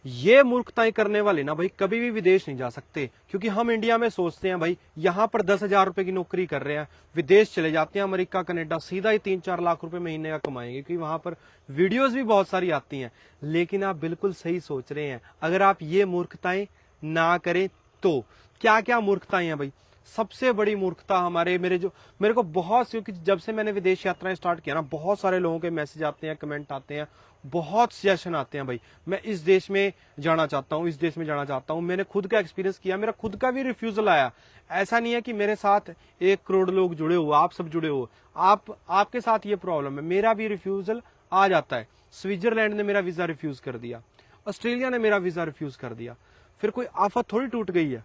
ये मूर्खताएं करने वाले ना भाई कभी भी विदेश नहीं जा सकते, क्योंकि हम इंडिया में सोचते हैं भाई यहाँ पर 10,000 रुपए की नौकरी कर रहे हैं, विदेश चले जाते हैं अमेरिका कनाडा, सीधा ही 3-4 लाख रुपए महीने का कमाएंगे, क्योंकि वहां पर वीडियोस भी बहुत सारी आती हैं। लेकिन आप बिल्कुल सही सोच रहे हैं, अगर आप ये मूर्खताएं ना करें तो क्या क्या मूर्खताएं हैं भाई। सबसे बड़ी मूर्खता मेरे को बहुत सी, क्योंकि जब से मैंने विदेश यात्राएं स्टार्ट किया ना, बहुत सारे लोगों के मैसेज आते हैं, कमेंट आते हैं, बहुत सजेशन आते हैं भाई मैं इस देश में जाना चाहता हूं, इस देश में जाना चाहता हूं। मैंने खुद का एक्सपीरियंस किया, मेरा खुद का भी रिफ्यूजल आया। ऐसा नहीं है कि मेरे साथ 1 करोड़ लोग जुड़े हो, आप सब जुड़े हो, आपके साथ ये प्रॉब्लम है, मेरा भी रिफ्यूजल आ जाता है। स्विट्जरलैंड ने मेरा वीजा रिफ्यूज कर दिया, ऑस्ट्रेलिया ने मेरा वीजा रिफ्यूज कर दिया, फिर कोई आफत थोड़ी टूट गई है।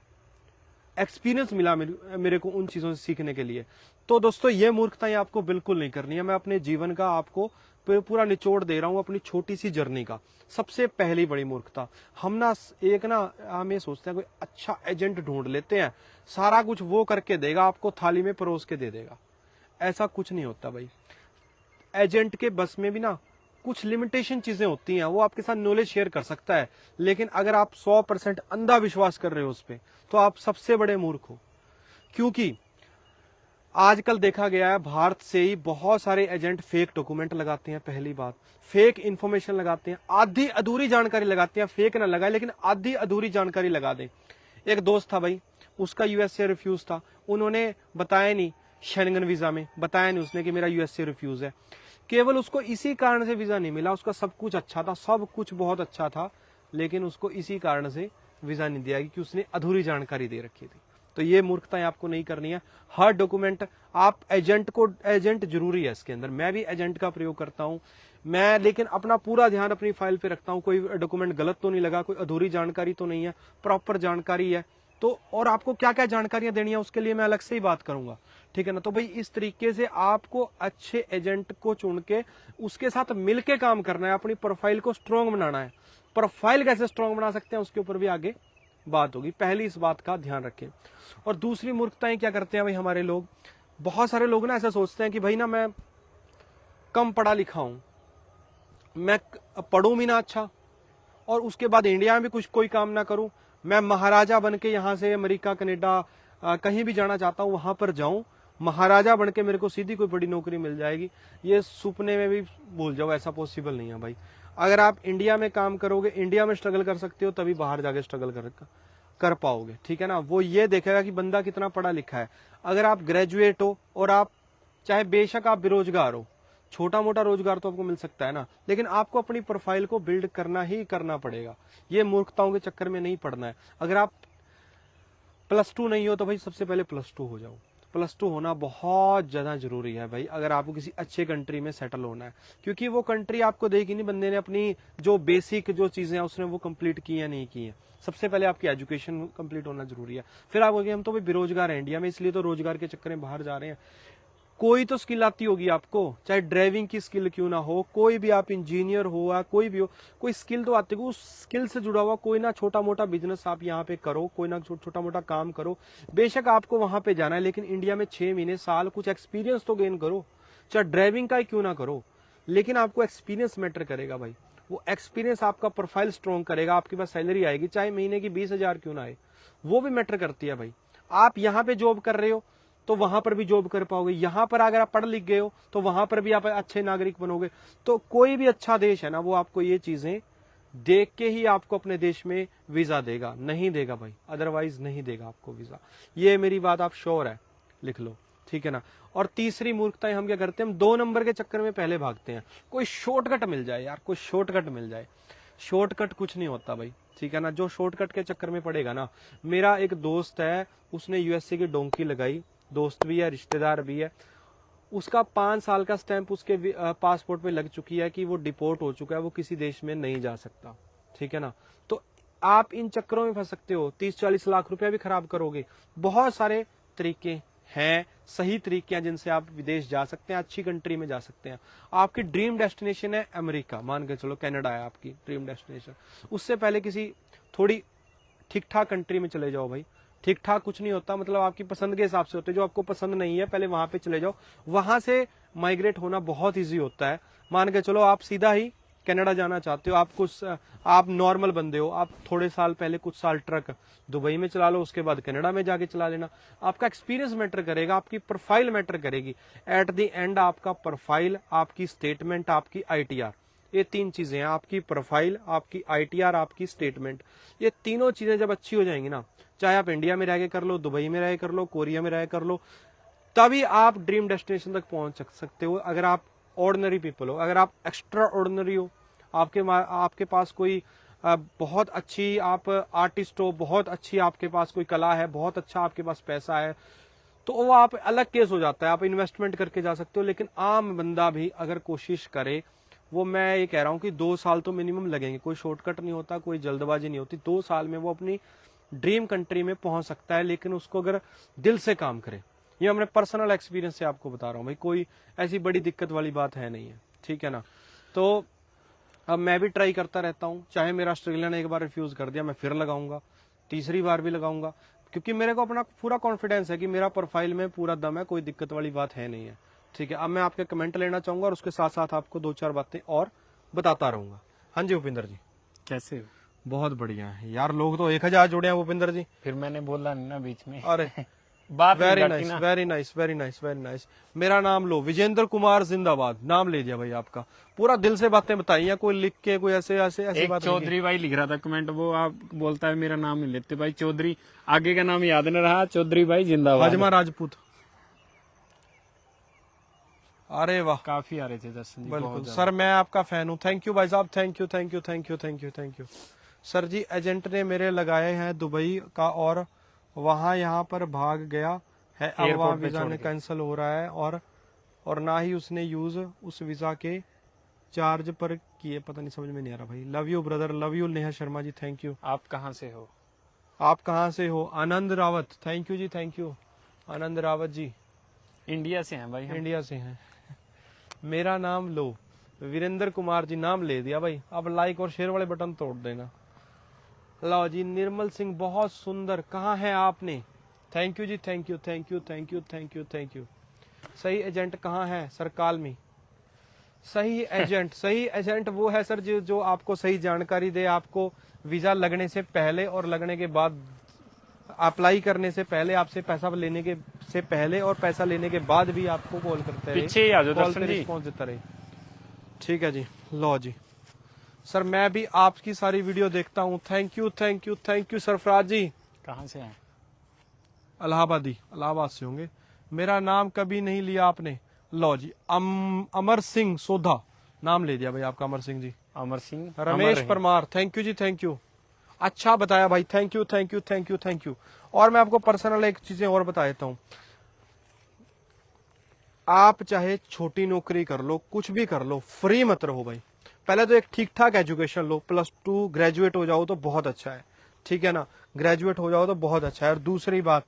एक्सपीरियंस मिला मेरे को उन चीजों से सीखने के लिए। तो दोस्तों ये मूर्खताएं आपको बिल्कुल नहीं करनी है। मैं अपने जीवन का आपको पूरा निचोड़ दे रहा हूं, अपनी छोटी सी जर्नी का। सबसे पहली बड़ी मूर्खता, हम ये सोचते हैं कोई अच्छा एजेंट ढूंढ लेते हैं, सारा कुछ वो करके देगा, आपको थाली में परोस के दे देगा। ऐसा कुछ नहीं होता भाई। एजेंट के बस में भी ना कुछ लिमिटेशन चीजें होती हैं, वो आपके साथ नॉलेज शेयर कर सकता है, लेकिन अगर आप 100% अंधा विश्वास कर रहे हो उस पर, तो आप सबसे बड़े मूर्ख हो। क्योंकि आजकल देखा गया है भारत से ही बहुत सारे एजेंट फेक डॉक्यूमेंट लगाते हैं, पहली बात फेक इंफॉर्मेशन लगाते हैं, आधी अधूरी जानकारी लगाते हैं, फेक ना लगाए लेकिन आधी अधूरी जानकारी लगा दें। एक दोस्त था भाई, उसका यूएसए रिफ्यूज था, उन्होंने बताया नहीं, शेंगन वीजा में बताया नहीं उसने कि मेरा यूएसए रिफ्यूज है। केवल उसको इसी कारण से वीजा नहीं मिला, उसका सब कुछ अच्छा था, सब कुछ बहुत अच्छा था, लेकिन उसको इसी कारण से वीजा नहीं दिया कि उसने अधूरी जानकारी दे रखी थी। तो ये मूर्खताएं आपको नहीं करनी है। हर डॉक्यूमेंट आप एजेंट जरूरी है इसके अंदर, मैं भी एजेंट का प्रयोग करता हूं मैं, लेकिन अपना पूरा ध्यान अपनी फाइल पे रखता हूं, कोई डॉक्यूमेंट गलत तो नहीं लगा, कोई अधूरी जानकारी तो नहीं है, प्रॉपर जानकारी है। तो और आपको क्या क्या जानकारियां देनी है उसके लिए मैं अलग से ही बात करूंगा, ठीक है ना। तो भाई इस तरीके से आपको अच्छे एजेंट को चुन के उसके साथ मिलके काम करना है, अपनी प्रोफाइल को स्ट्रांग बनाना है। प्रोफाइल कैसे स्ट्रांग बना सकते हैं उसके ऊपर भी आगे बात होगी, पहली इस बात का ध्यान रखें। और दूसरी मूर्खताएं क्या करते हैं भाई हमारे लोग, बहुत सारे लोग ना ऐसा सोचते हैं कि भाई ना मैं कम पढ़ा लिखा हूं, मैं पढ़ूं भी ना अच्छा, और उसके बाद इंडिया में भी कुछ कोई काम ना करूं, मैं महाराजा बन के यहां से अमेरिका कनाडा कहीं भी जाना चाहता हूं, वहां पर जाऊं, महाराजा बन के मेरे को सीधी कोई बड़ी नौकरी मिल जाएगी। ये सपने में भी भूल जाओ, ऐसा पॉसिबल नहीं है भाई। अगर आप इंडिया में काम करोगे, इंडिया में स्ट्रगल कर सकते हो, तभी बाहर जाके स्ट्रगल कर पाओगे, ठीक है ना। वो ये देखेगा कि बंदा कितना पढ़ा लिखा है। अगर आप ग्रेजुएट हो और आप चाहे बेशक आप बेरोजगार हो, छोटा मोटा रोजगार तो आपको मिल सकता है ना, लेकिन आपको अपनी प्रोफाइल को बिल्ड करना ही करना पड़ेगा। ये मूर्खताओं के चक्कर में नहीं पड़ना है। अगर आप +2 नहीं हो तो भाई सबसे पहले +2 हो जाओ। +2 होना बहुत ज्यादा जरूरी है भाई, अगर आपको किसी अच्छे कंट्री में सेटल होना है, क्योंकि वो कंट्री आपको देगी नहीं बंदे ने अपनी जो बेसिक जो चीजें हैं उसने वो कंप्लीट की या नहीं की है। सबसे पहले आपकी एजुकेशन कंप्लीट होना जरूरी है। फिर आप कहोगे हम तो भाई बेरोजगार हैं इंडिया में, इसलिए तो रोजगार के चक्कर में बाहर जा रहे हैं। कोई तो स्किल आती होगी आपको, चाहे ड्राइविंग की स्किल क्यों ना हो, कोई भी आप इंजीनियर हो या कोई भी हो, कोई स्किल तो आती होगी। उस स्किल से जुड़ा हुआ कोई ना छोटा मोटा बिजनेस आप यहाँ पे करो, कोई ना छोटा मोटा काम करो। बेशक आपको वहां पे जाना है, लेकिन इंडिया में 6 महीने साल कुछ एक्सपीरियंस तो गेन करो, चाहे ड्राइविंग का ही क्यों ना करो, लेकिन आपको एक्सपीरियंस मैटर करेगा भाई। वो एक्सपीरियंस आपका प्रोफाइल स्ट्रॉन्ग करेगा, आपके पास सैलरी आएगी, चाहे महीने की 20,000 क्यों ना आए, वो भी मैटर करती है भाई। आप यहाँ पे जॉब कर रहे हो तो वहां पर भी जॉब कर पाओगे, यहां पर अगर आप पढ़ लिख गए हो तो वहां पर भी आप अच्छे नागरिक बनोगे। तो कोई भी अच्छा देश है ना, वो आपको ये चीजें देख के ही आपको अपने देश में वीजा देगा, नहीं देगा भाई, अदरवाइज नहीं देगा आपको वीजा। ये मेरी बात आप श्योर है, लिख लो, ठीक है ना। और तीसरी मूर्खता हम क्या करते हैं, हम 2 नंबर के चक्कर में पहले भागते हैं। कोई शॉर्टकट मिल जाए यार, कोई शॉर्टकट मिल जाए। शॉर्टकट कुछ नहीं होता भाई, ठीक है ना। जो शॉर्टकट के चक्कर में पड़ेगा ना, मेरा एक दोस्त है, उसने यूएसए की डोंकी लगाई, दोस्त भी है रिश्तेदार भी है, उसका 5 साल का स्टैंप उसके पासपोर्ट पे लग चुकी है कि वो डिपोर्ट हो चुका है, वो किसी देश में नहीं जा सकता, ठीक है ना। तो आप इन चक्करों में फंस सकते हो, 30-40 लाख रुपया भी खराब करोगे। बहुत सारे तरीके हैं, सही तरीके हैं जिनसे आप विदेश जा सकते हैं, अच्छी कंट्री में जा सकते हैं। आपकी ड्रीम डेस्टिनेशन है अमेरिका, मान के चलो कनाडा है आपकी ड्रीम डेस्टिनेशन, उससे पहले किसी थोड़ी ठीक ठाक कंट्री में चले जाओ भाई। ठीक ठाक कुछ नहीं होता, मतलब आपकी पसंद के हिसाब से होते हैं, जो आपको पसंद नहीं है पहले वहां पे चले जाओ, वहां से माइग्रेट होना बहुत ईजी होता है। मान के चलो आप सीधा ही कनाडा जाना चाहते हो, आप नॉर्मल बंदे हो, आप थोड़े साल पहले कुछ साल ट्रक दुबई में चला लो, उसके बाद कनाडा में जाके चला लेना। आपका एक्सपीरियंस मैटर करेगा, आपकी प्रोफाइल मैटर करेगी। एट द एंड आपका प्रोफाइल, आपकी स्टेटमेंट, आपकी ITR, ये 3 चीजें हैं, आपकी प्रोफाइल, आपकी ITR, आपकी स्टेटमेंट। ये तीनों चीजें जब अच्छी हो जाएंगी ना, चाहे आप इंडिया में रह के कर लो, दुबई में रह के कर लो, कोरिया में रह के कर लो, तभी आप ड्रीम डेस्टिनेशन तक पहुंच सकते हो। अगर आप ऑर्डिनरी पीपल हो, अगर आप एक्स्ट्रा ऑर्डिनरी हो, आपके पास कोई बहुत अच्छी आप आर्टिस्ट हो, बहुत अच्छी आपके पास कोई कला है, बहुत अच्छा आपके पास पैसा है, तो वो आप अलग केस हो जाता है, आप इन्वेस्टमेंट करके जा सकते हो। लेकिन आम बंदा भी अगर कोशिश करे, वो मैं ये कह रहा हूँ कि 2 साल तो मिनिमम लगेंगे, कोई शॉर्टकट नहीं होता, कोई जल्दबाजी नहीं होती। 2 साल में वो अपनी ड्रीम कंट्री में पहुंच सकता है, लेकिन उसको अगर दिल से काम करे। ये हमने पर्सनल एक्सपीरियंस से आपको बता रहा हूँ भाई, कोई ऐसी बड़ी दिक्कत वाली बात है नहीं है, ठीक है ना। तो अब मैं भी ट्राई करता रहता हूँ, चाहे मेरा ऑस्ट्रेलिया ने एक बार रिफ्यूज कर दिया, मैं फिर लगाऊंगा, तीसरी बार भी लगाऊंगा, क्योंकि मेरे को अपना पूरा कॉन्फिडेंस है कि मेरा प्रोफाइल में पूरा दम है, कोई दिक्कत वाली बात है नहीं है, ठीक है। अब मैं आपके कमेंट लेना चाहूंगा और उसके साथ साथ आपको 2-4 बातें और बताता रहूंगा। हाँ जी भूपिंदर जी, कैसे हो? बहुत बढ़िया है यार, लोग तो 1000 जुड़े हैं भूपिंदर जी। फिर मैंने बोला नहीं ना बीच में। अरे बात वेरी नहीं नाइस, करती ना। Very nice, very nice, very nice. मेरा नाम लो, विजेंद्र कुमार जिंदाबाद, नाम ले दिया भाई आपका। पूरा दिल से बातें बताई हैं, कोई लिख के कोई ऐसे ऐसे ऐसी एक बात नहीं की। चौधरी भाई लिख रहा था कमेंट, वो आप बोलता है मेरा नाम नहीं लेते भाई चौधरी, आगे का नाम याद नहीं रहा, चौधरी भाई जिंदाबाद। हाजमा राजपूत, अरे वाह, काफी आ रहे थे दर्शन जी, बिल्कुल बहुत सर, मैं आपका फैन हूँ। थैंक यू भाई साहब, thank you, thank you, thank you, thank you, thank you. Sir ji, agent ने मेरे लगाए हैं दुबई का और वहाँ यहाँ पर भाग गया है, अब एयरपोर्ट वहाँ पे वीजा छोड़ ने के। कैंसिल हो रहा है, और ना ही उसने यूज उस वीजा के चार्ज पर किए, पता नहीं, समझ में नहीं आ रहा भाई। Love you brother, love you Neha Sharma ji, thank you. आप कहाँ से हो? आप कहाँ से हो? Anand Rawat, thank you ji, thank you Anand Rawat ji, India से हैं भाई हम। इंडिया से हैं। मेरा नाम लो, वीरेंद्र कुमार जी, नाम ले दिया भाई। अब लाइक और शेयर वाले बटन तोड़ देना। लो जी, निर्मल सिंह, बहुत सुंदर, कहाँ है आपने? Thank you ji, thank you, thank you, thank you, thank you, thank you. सही एजेंट कहाँ है सर? काल में। सही एजेंट, सही एजेंट वो है सर जो आपको सही जानकारी दे, आपको वीजा लगने से पहले और लगने के बाद, अप्लाई करने से पहले, आपसे पैसा लेने के से पहले और पैसा लेने के बाद भी आपको कॉल करते रहे, पीछे ही आ जाओ कॉल दर्शन पे जी। रिस्पॉन्स देता रहे। ठीक है जी, लो जी सर, मैं भी आपकी सारी वीडियो देखता हूँ। Thank you, thank you, thank you Sarfaraz ji. कहाँ से हैं? इलाहाबादी, इलाहाबाद से होंगे। मेरा नाम कभी नहीं लिया आपने। लो जी, अमर सिंह सोधा, नाम ले दिया भाई आपका, Amar Singh ji. Amar Singh, Ramesh Parmar, thank you ji, thank you, अच्छा बताया भाई, thank you, thank you, thank you, thank you. और मैं आपको पर्सनल एक चीजें और बता देता हूँ, आप चाहे छोटी नौकरी कर लो, कुछ भी कर लो, फ्री मत रहो भाई। पहले तो एक ठीक ठाक एजुकेशन लो, +2 ग्रेजुएट हो जाओ तो बहुत अच्छा है, ठीक है ना, ग्रेजुएट हो जाओ तो बहुत अच्छा है। और दूसरी बात,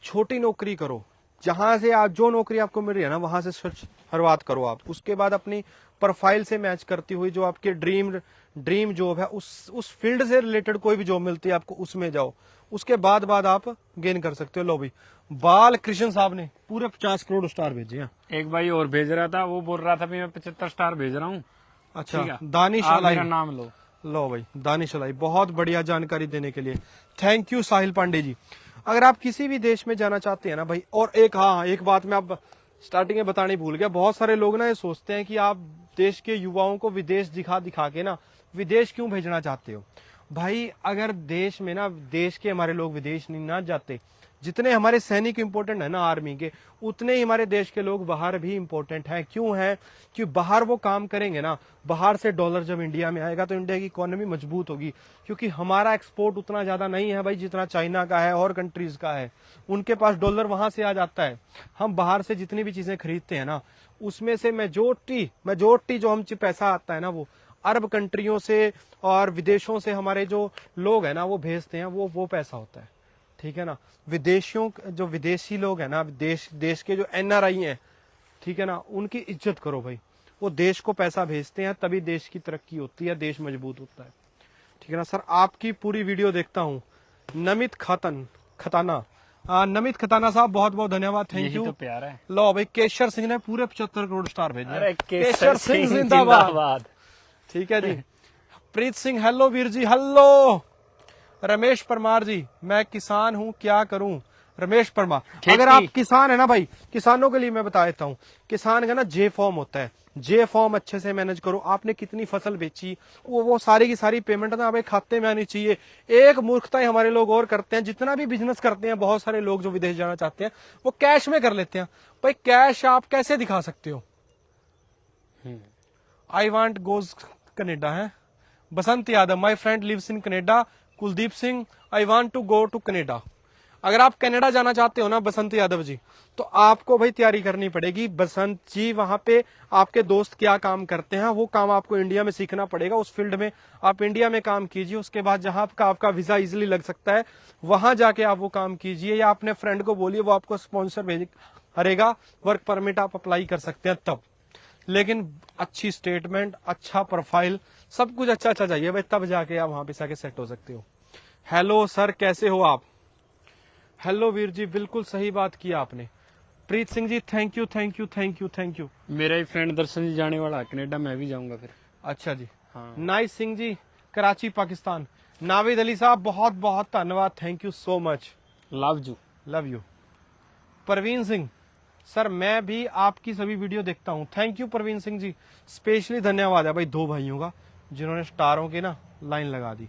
छोटी नौकरी करो, जहां से आप, जो नौकरी आपको मिल रही है ना, वहां से शुरुआत करो आप। उसके बाद अपनी प्रोफाइल से मैच करती हुई जो आपके ड्रीम जॉब है, उस फील्ड से रिलेटेड कोई भी जॉब मिलती है आपको, उसमें जाओ। उसके बाद आप गेन कर सकते हो। लो भाई, बाल कृष्ण साहब ने पूरे 50 करोड़ स्टार भेजे हैं। एक भाई और भेज रहा था, वो बोल रहा था भी मैं 75 स्टार भेज रहा हूँ। अच्छा, ठीक है, दानिश आप अलाई, मेरा नाम लो। लो भाई, दानिश अलाई, बहुत बढ़िया जानकारी देने के लिए थैंक यू। साहिल पांडे जी, अगर आप किसी भी देश में जाना चाहते हैं ना भाई, और एक बात मैं आप स्टार्टिंग में बतानी भूल गया, बहुत सारे लोग ना ये सोचते हैं कि आप देश के युवाओं को विदेश दिखा के ना विदेश क्यों भेजना चाहते हो। भाई, अगर देश में ना, देश के हमारे लोग विदेश नहीं ना जाते, जितने हमारे सैनिक इंपॉर्टेंट है ना आर्मी के, उतने ही हमारे देश के लोग बाहर भी इंपॉर्टेंट हैं। क्यों है? कि बाहर वो काम करेंगे ना, बाहर से डॉलर जब इंडिया में आएगा तो इंडिया की इकोनॉमी मजबूत होगी। क्योंकि हमारा एक्सपोर्ट उतना ज्यादा नहीं है भाई जितना चाइना का है और कंट्रीज का है, उनके पास डॉलर वहां से आ जाता है। हम बाहर से जितनी भी चीजें खरीदते हैं ना, उसमें से मेजोरिटी जो हम पैसा आता है ना, वो अरब कंट्रियों से और विदेशों से हमारे जो लोग हैं ना वो भेजते हैं, वो पैसा होता है, ठीक है ना। जो विदेशी लोग हैं ना, देश के जो NRI हैं, ठीक है ना, उनकी इज्जत करो भाई। वो देश को पैसा भेजते हैं, तभी देश की तरक्की होती है, देश मजबूत होता है, ठीक है ना। सर, आपकी पूरी वीडियो देखता हूँ। नमित खताना, नमित खताना साहब बहुत बहुत धन्यवाद, थैंक यही यू। तो प्यार है। लो भाई केशर सिंह ने पूरे 75 करोड़ स्टार भेजे। अरे केशर सिंह जिंदाबाद। ठीक है जी। Preet Singh hello Veer ji hello. रमेश परमार जी मैं किसान हूँ क्या करूं। रमेश परमार, अगर आप किसान है ना भाई, किसानों के लिए मैं बता देता हूँ, किसान का ना जे फॉर्म होता है, जे फॉर्म अच्छे से मैनेज करो। आपने कितनी फसल बेची वो सारी की सारी पेमेंट ना आपके खाते में आनी चाहिए। एक मूर्खता हमारे लोग और करते हैं, जितना भी बिजनेस करते हैं, बहुत सारे लोग जो विदेश जाना चाहते हैं वो कैश में कर लेते हैं। भाई कैश आप कैसे दिखा सकते हो। आई वांट गोज कनेडा है। Basant Yadav my friend lives in Canada. Kuldeep Singh I want to go to Canada. अगर आप कनाडा जाना चाहते हो ना बसंत यादव जी, तो आपको भाई तैयारी करनी पड़ेगी। बसंत जी वहां पे आपके दोस्त क्या काम करते हैं वो काम आपको इंडिया में सीखना पड़ेगा। उस फील्ड में आप इंडिया में काम कीजिए, उसके बाद जहां आपका वीजा इजिली लग सकता है वहां जाके आप वो काम कीजिए, या अपने फ्रेंड को बोलिए वो आपको स्पॉन्सर भेज करेगा, वर्क परमिट आप अप्लाई कर सकते हैं तब। लेकिन अच्छी स्टेटमेंट, अच्छा प्रोफाइल, सब कुछ अच्छा अच्छा चाहिए भाई, तब जाके आप वहां पे जाके सेट हो सकते हो। हेलो सर कैसे हो आप। हेलो वीर जी, बिल्कुल सही बात किया आपने। Preet Singh ji thank you thank you thank you thank you. मेरा ही फ्रेंड दर्शन जी जाने वाला है कनाडा, मैं भी जाऊंगा फिर। अच्छा जी। हाँ। नाइस सिंह जी कराची पाकिस्तान। नाविद अली साहब बहुत बहुत धन्यवाद, thank you so much, love you. Love you. Parveen Singh sir मैं भी आपकी सभी वीडियो देखता हूँ, thank you Parveen Singh ji. Specially धन्यवाद है भाई दो भाइयों का जिन्होंने स्टारों के ना लाइन लगा दी।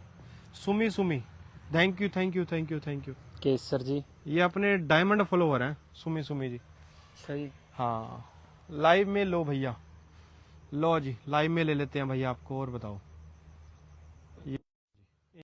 Sumi Sumi thank you thank you thank you thank you. Kesar ji ये अपने डायमंड फॉलोवर हैं सुमी सुमी जी। सही। हाँ लाइव में लो भैया, लो जी लाइव में ले लेते हैं भैया आपको, और बताओ।